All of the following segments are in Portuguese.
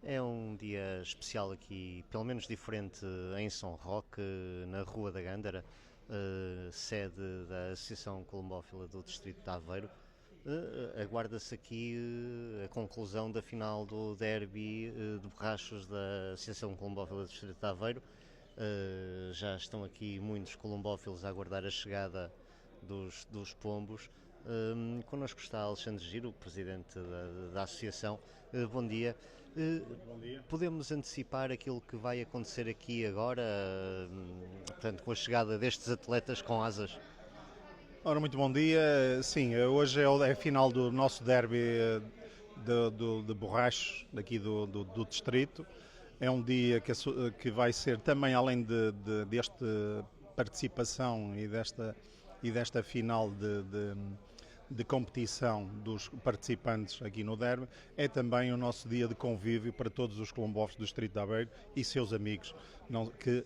É um dia especial aqui, pelo menos diferente, em São Roque, na Rua da Gândara, sede da Associação Colombófila do Distrito de Aveiro. Aguarda-se aqui a conclusão da final do derby de borrachos da Associação Colombófila do Distrito de Aveiro. Já estão aqui muitos colombófilos a aguardar a chegada dos pombos. Connosco está Alexandre Giro, presidente da associação. Bom dia. Bom dia. Podemos antecipar aquilo que vai acontecer aqui agora, portanto, com a chegada destes atletas com asas? Ora, muito bom dia. Sim, hoje é a final do nosso derby de Borrachos, daqui do distrito. É um dia que vai ser também, além desta participação e desta final de competição dos participantes aqui no Derby, é também o nosso dia de convívio para todos os colombófilos do Distrito de Aveiro e seus amigos, que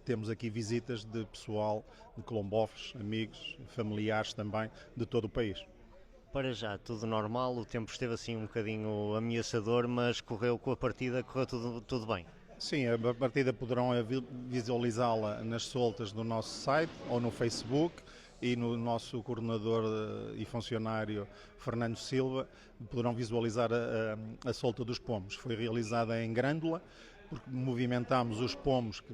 temos aqui visitas de pessoal de colombófilos, amigos, familiares também, de todo o país. Para já, tudo normal, o tempo esteve assim um bocadinho ameaçador, mas correu com a partida, correu tudo bem. Sim, a partida poderão visualizá-la nas soltas do nosso site ou no Facebook, e no nosso coordenador e funcionário Fernando Silva poderão visualizar a solta dos pomos. Foi realizada em Grândola, porque movimentámos os pomos, que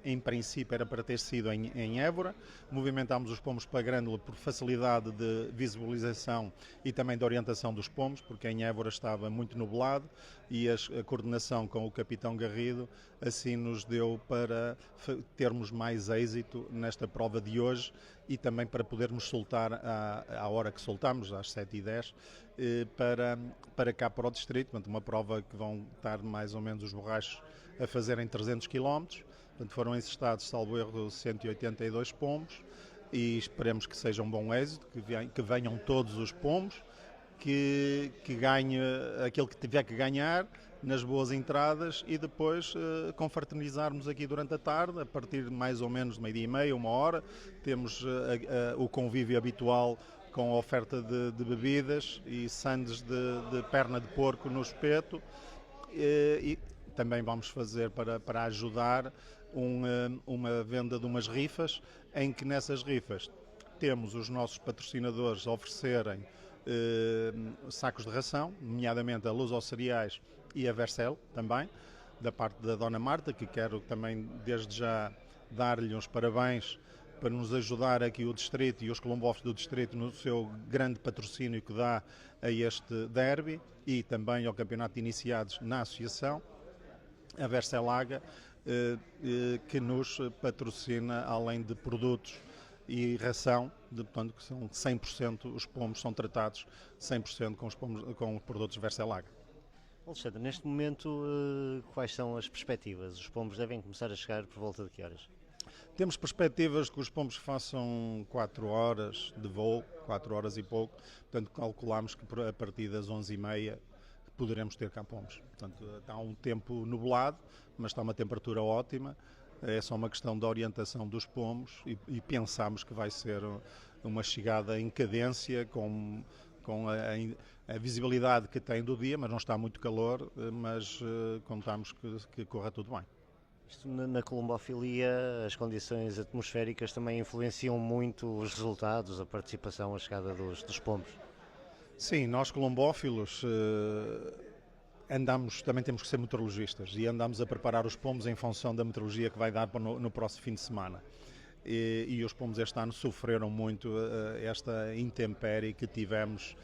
em princípio era para ter sido em Évora, movimentámos os pomos para Grândola por facilidade de visualização e também de orientação dos pomos, porque em Évora estava muito nublado, e a coordenação com o capitão Garrido assim nos deu para termos mais êxito nesta prova de hoje e também para podermos soltar à hora que soltamos, às 7h10, para cá para o distrito. Portanto, uma prova que vão estar mais ou menos os borrachos a fazerem 300 km. Portanto, foram encestados, salvo erro, 182 pombos, e esperemos que seja um bom êxito, que venham todos os pombos, que ganhe aquele que tiver que ganhar nas boas entradas, e depois confraternizarmos aqui durante a tarde, a partir de mais ou menos de meio-dia e meia, 1 hora, temos o convívio habitual com a oferta de bebidas e sandes de perna de porco no espeto, e também vamos fazer para ajudar uma venda de umas rifas, em que nessas rifas temos os nossos patrocinadores a oferecerem sacos de ração, nomeadamente a Luz aos Cereais e a Vercel também, da parte da Dona Marta, que quero também desde já dar-lhe uns parabéns para nos ajudar aqui o Distrito e os colombófilos do Distrito no seu grande patrocínio que dá a este derby e também ao campeonato de iniciados na associação. A Vercelaga, que nos patrocina, além de produtos e ração, portanto, que são 100%, os pomos são tratados 100% com os produtos Vercelaga. Alexandre, neste momento, quais são as perspectivas? Os pombos devem começar a chegar por volta de que horas? Temos perspectivas que os pombos façam 4 horas de voo, 4 horas e pouco, portanto calculamos que a partir das 11h30 poderemos ter cá pombos. Portanto, está um tempo nublado, mas está uma temperatura ótima. É só uma questão da orientação dos pomos, e pensamos que vai ser uma chegada em cadência, com a visibilidade que tem do dia, mas não está muito calor, mas contamos que corra tudo bem. Isto na colombofilia, as condições atmosféricas também influenciam muito os resultados, a participação, a chegada dos pombos. Sim, nós colombófilos também temos que ser meteorologistas, e andamos a preparar os pombos em função da meteorologia que vai dar no próximo fim de semana. E os pombos este ano sofreram muito esta intempérie que tivemos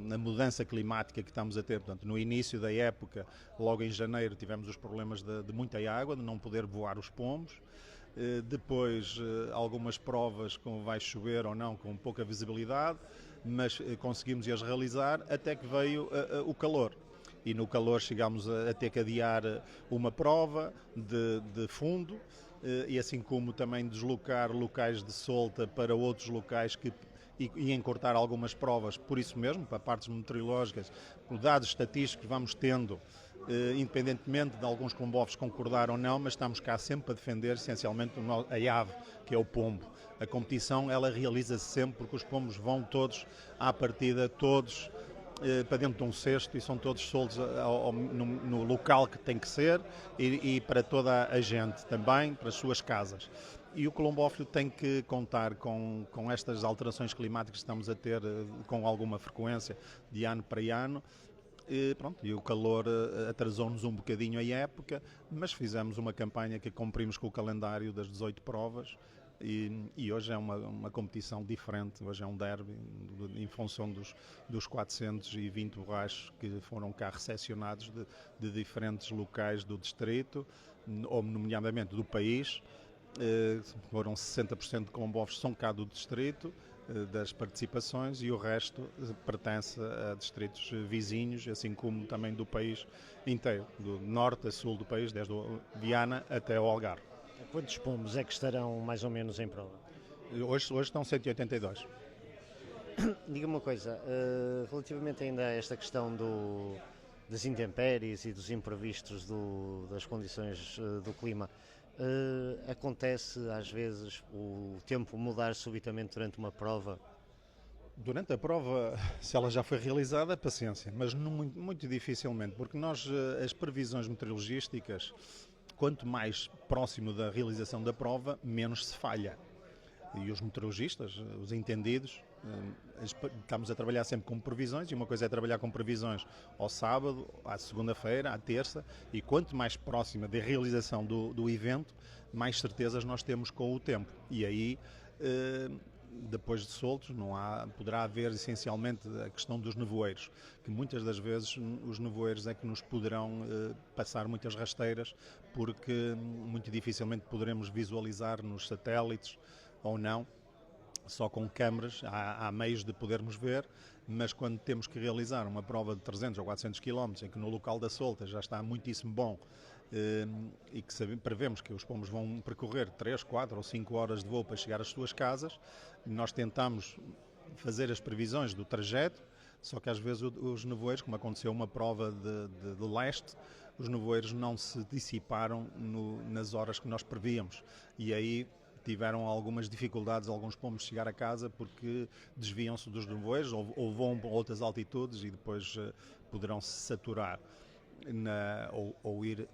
na mudança climática que estamos a ter. Portanto, no início da época, logo em janeiro, tivemos os problemas de muita água, de não poder voar os pombos. Depois, algumas provas com vai chover ou não, com pouca visibilidade, mas conseguimos as realizar até que veio o calor. E no calor chegámos a ter que adiar uma prova de fundo, e assim como também deslocar locais de solta para outros locais e encurtar algumas provas, por isso mesmo, para partes meteorológicas, por dados estatísticos vamos tendo, independentemente de alguns colombófilos concordar ou não, mas estamos cá sempre a defender essencialmente a ave, que é o pombo. A competição ela realiza-se sempre porque os pombos vão todos à partida, todos para dentro de um cesto e são todos soltos no local que tem que ser e para toda a gente também, para as suas casas. E o colombófilo tem que contar com estas alterações climáticas que estamos a ter com alguma frequência de ano para ano. E o calor atrasou-nos um bocadinho a época, mas fizemos uma campanha que cumprimos com o calendário das 18 provas e hoje é uma competição diferente, hoje é um derby em função dos 420 borrachos que foram cá recepcionados de diferentes locais do distrito, ou nomeadamente do país. Foram 60% de colombófilos são cá do distrito, das participações, e o resto pertence a distritos vizinhos, assim como também do país inteiro, do norte a sul do país, desde Viana até o Algarve. Quantos pombos é que estarão mais ou menos em prova? Hoje estão 182. Diga-me uma coisa, relativamente ainda a esta questão das intempéries e dos imprevistos das condições do clima, acontece às vezes o tempo mudar subitamente durante uma prova? Durante a prova, se ela já foi realizada, paciência, mas não, muito dificilmente, porque as previsões meteorologísticas, quanto mais próximo da realização da prova, menos se falha. E os meteorologistas, os entendidos, estamos a trabalhar sempre com previsões, e uma coisa é trabalhar com previsões ao sábado, à segunda-feira, à terça, e quanto mais próxima da realização do evento, mais certezas nós temos com o tempo. E aí, depois de soltos, poderá haver essencialmente a questão dos nevoeiros, que muitas das vezes os nevoeiros é que nos poderão passar muitas rasteiras, porque muito dificilmente poderemos visualizar nos satélites ou não, só com câmaras, há meios de podermos ver, mas quando temos que realizar uma prova de 300 ou 400 km, em que no local da solta já está muitíssimo bom, e que prevemos que os pombos vão percorrer 3, 4 ou 5 horas de voo para chegar às suas casas, nós tentamos fazer as previsões do trajeto, só que às vezes os nevoeiros, como aconteceu uma prova de leste, os nevoeiros não se dissiparam nas horas que nós prevíamos, e aí tiveram algumas dificuldades alguns pombos chegar a casa porque desviam-se dos nevoeiros ou voam para outras altitudes e depois poderão se saturar ou ir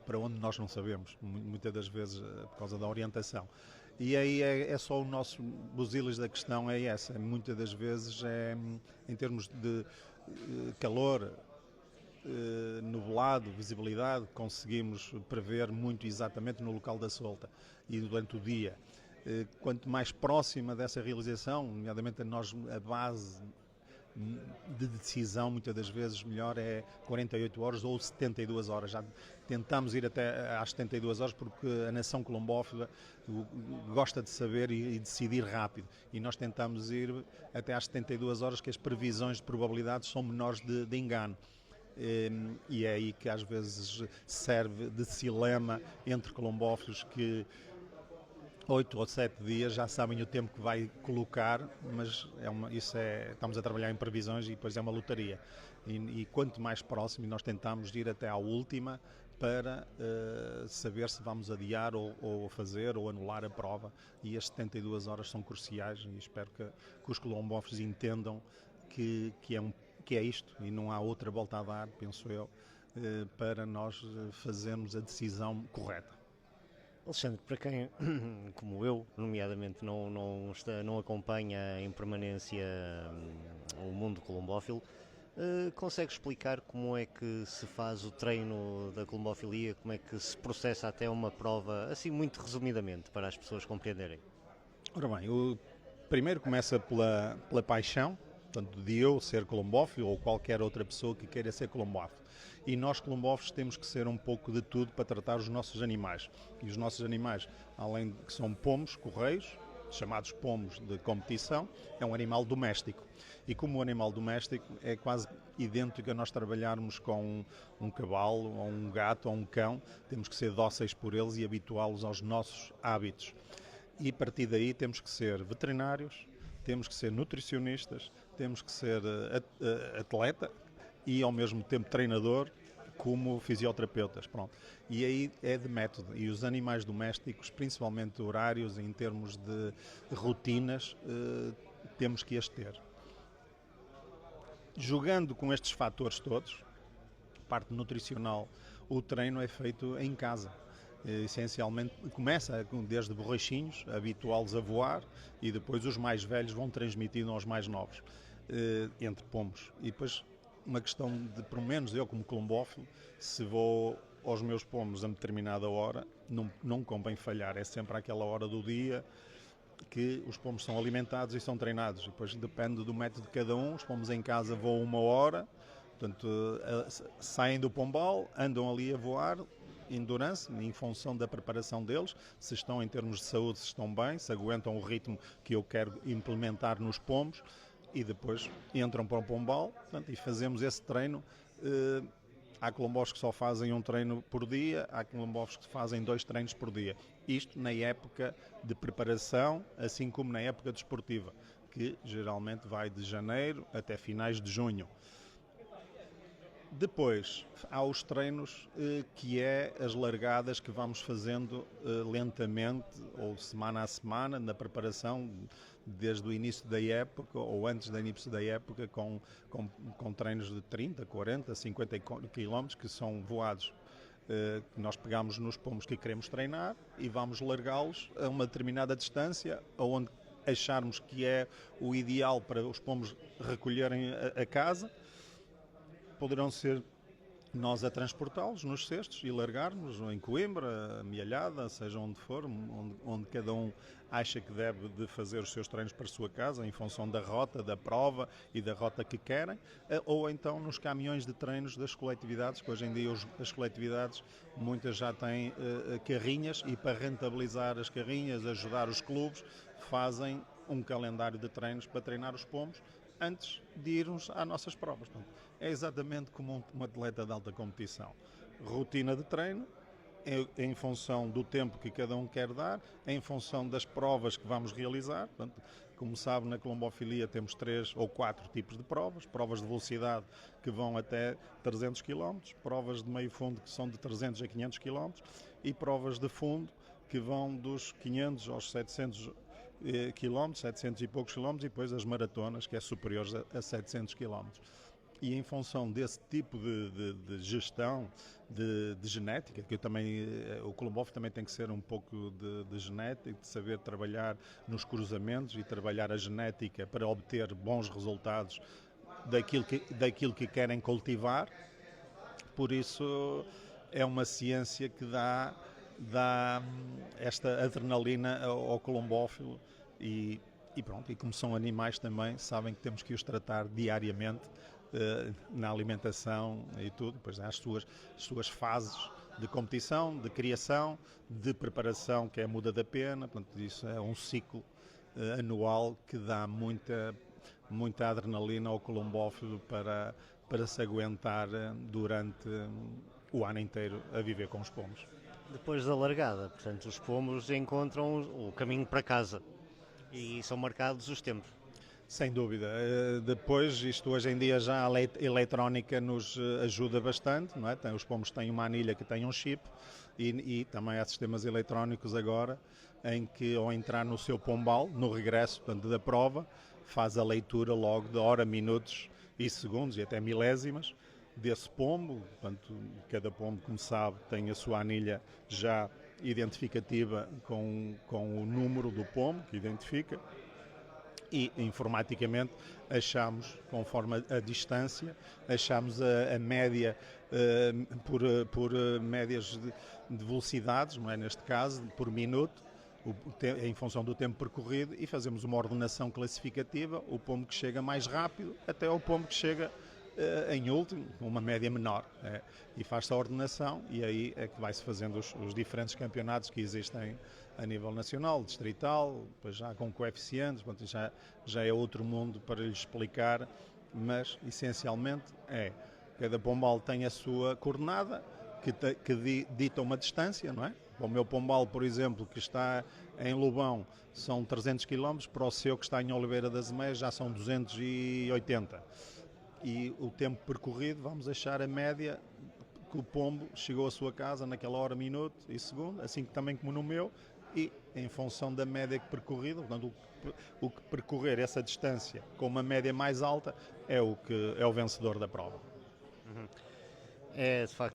para onde nós não sabemos, muitas das vezes por causa da orientação. E aí é só o nosso busilis da questão, é essa, muitas das vezes em termos de calor, nublado, visibilidade, conseguimos prever muito exatamente no local da solta e durante o dia. Quanto mais próxima dessa realização, nomeadamente a base de decisão, muitas das vezes melhor é 48 horas ou 72 horas. Já tentamos ir até às 72 horas porque a nação colombófila gosta de saber e decidir rápido. E nós tentamos ir até às 72 horas, que as previsões de probabilidades são menores de engano. E é aí que às vezes serve de dilema entre colombófilos que 8 ou 7 dias já sabem o tempo que vai colocar, mas estamos a trabalhar em previsões e depois é uma lotaria. E quanto mais próximo, nós tentamos ir até à última para saber se vamos adiar ou fazer ou anular a prova, e as 72 horas são cruciais e espero que os colombófilos entendam que é isto e não há outra volta a dar, penso eu, para nós fazermos a decisão correta. Alexandre, para quem, como eu, nomeadamente, não acompanha em permanência o mundo colombófilo, consegue explicar como é que se faz o treino da colombofilia, como é que se processa até uma prova, assim muito resumidamente, para as pessoas compreenderem? Ora bem, o primeiro começa pela paixão, portanto, de eu ser colombófilo ou qualquer outra pessoa que queira ser colombófilo. E nós, colombófilos, temos que ser um pouco de tudo para tratar os nossos animais. E os nossos animais, além de que são pombos, correios, chamados pombos de competição, é um animal doméstico. E como o animal doméstico é quase idêntico a nós trabalharmos com um cavalo, ou um gato, ou um cão, temos que ser dóceis por eles e habituá-los aos nossos hábitos. E a partir daí temos que ser veterinários, temos que ser nutricionistas, temos que ser atleta e ao mesmo tempo treinador, como fisioterapeutas. Pronto. E aí é de método. E os animais domésticos, principalmente horários, em termos de rotinas, temos que as ter. Jogando com estes fatores todos, parte nutricional, o treino é feito em casa. Essencialmente começa desde borrachinhos, habituá-los a voar, e depois os mais velhos vão transmitindo aos mais novos, entre pombos. E depois uma questão de, pelo menos eu como colombófilo, se vou aos meus pombos a determinada hora, não convém falhar, é sempre àquela hora do dia que os pombos são alimentados e são treinados. E depois depende do método de cada um, os pombos em casa voam 1 hora, portanto saem do pombal, andam ali a voar, endurance, em função da preparação deles, se estão em termos de saúde, se estão bem, se aguentam o ritmo que eu quero implementar nos pombos, e depois entram para o pombal, portanto, e fazemos esse treino. Há quilombos que só fazem um treino por dia, há quilombos que fazem 2 treinos por dia. Isto na época de preparação, assim como na época desportiva, que geralmente vai de janeiro até finais de junho. Depois há os treinos, que é as largadas que vamos fazendo lentamente, ou semana a semana, na preparação, desde o início da época, ou antes do início da época, com treinos de 30, 40, 50 km, que são voados. Nós pegamos nos pombos que queremos treinar e vamos largá-los a uma determinada distância, onde acharmos que é o ideal para os pombos recolherem a casa. Poderão ser nós a transportá-los nos cestos e largarmos em Coimbra, Amealhada, seja onde for, onde cada um acha que deve de fazer os seus treinos para a sua casa, em função da rota, da prova e da rota que querem, ou então nos caminhões de treinos das coletividades, que hoje em dia as coletividades, muitas já têm carrinhas, e para rentabilizar as carrinhas, ajudar os clubes, fazem um calendário de treinos para treinar os pombos antes de irmos às nossas provas. Portanto, é exatamente como um atleta de alta competição. Rotina de treino, em função do tempo que cada um quer dar, em função das provas que vamos realizar. Portanto, como sabe, na colombofilia temos 3 ou 4 tipos de provas. Provas de velocidade que vão até 300 km, provas de meio fundo que são de 300 a 500 km e provas de fundo que vão dos 500 aos 700 km, 700 e poucos km, e depois as maratonas, que é superiores a 700 km. E em função desse tipo de gestão, de genética, que eu também, o colombófilo também tem que ser um pouco de genética, de saber trabalhar nos cruzamentos e trabalhar a genética para obter bons resultados daquilo que querem cultivar. Por isso é uma ciência que dá esta adrenalina ao colombófilo, e pronto, e como são animais também, sabem que temos que os tratar diariamente, na alimentação e tudo. Depois há as suas fases de competição, de criação, de preparação, que é a muda da pena. Portanto, isso é um ciclo anual que dá muita adrenalina ao colombófilo para se aguentar durante o ano inteiro a viver com os pombos. Depois da largada, portanto, os pombos encontram o caminho para casa e são marcados os tempos. Sem dúvida. Depois, isto hoje em dia já a eletrónica nos ajuda bastante, não é? Os pombos têm uma anilha que tem um chip, e também há sistemas eletrónicos agora em que, ao entrar no seu pombal, no regresso, portanto, da prova, faz a leitura logo de hora, minutos e segundos e até milésimas desse pombo. Portanto, cada pombo, como sabe, tem a sua anilha já identificativa com o número do pombo que identifica, e informaticamente achamos, conforme a distância, achamos a média por médias de velocidades, não é, neste caso, por minuto, em função do tempo percorrido, e fazemos uma ordenação classificativa, o pombo que chega mais rápido até o pombo que chega em último, uma média menor, e faz-se a ordenação, e aí é que vai-se fazendo os diferentes campeonatos que existem a nível nacional, distrital, depois já com coeficientes. Portanto, já é outro mundo para lhes explicar, mas essencialmente cada pombal tem a sua coordenada que dita uma distância, não é? O meu pombal, por exemplo, que está em Lobão, são 300 km, para o seu que está em Oliveira das Meias já são 280. E o tempo percorrido, vamos achar a média que o pombo chegou à sua casa naquela hora, minuto e segundo, assim também como no meu, e em função da média que percorrida, portanto, o que percorrer essa distância com uma média mais alta é o vencedor da prova. É de facto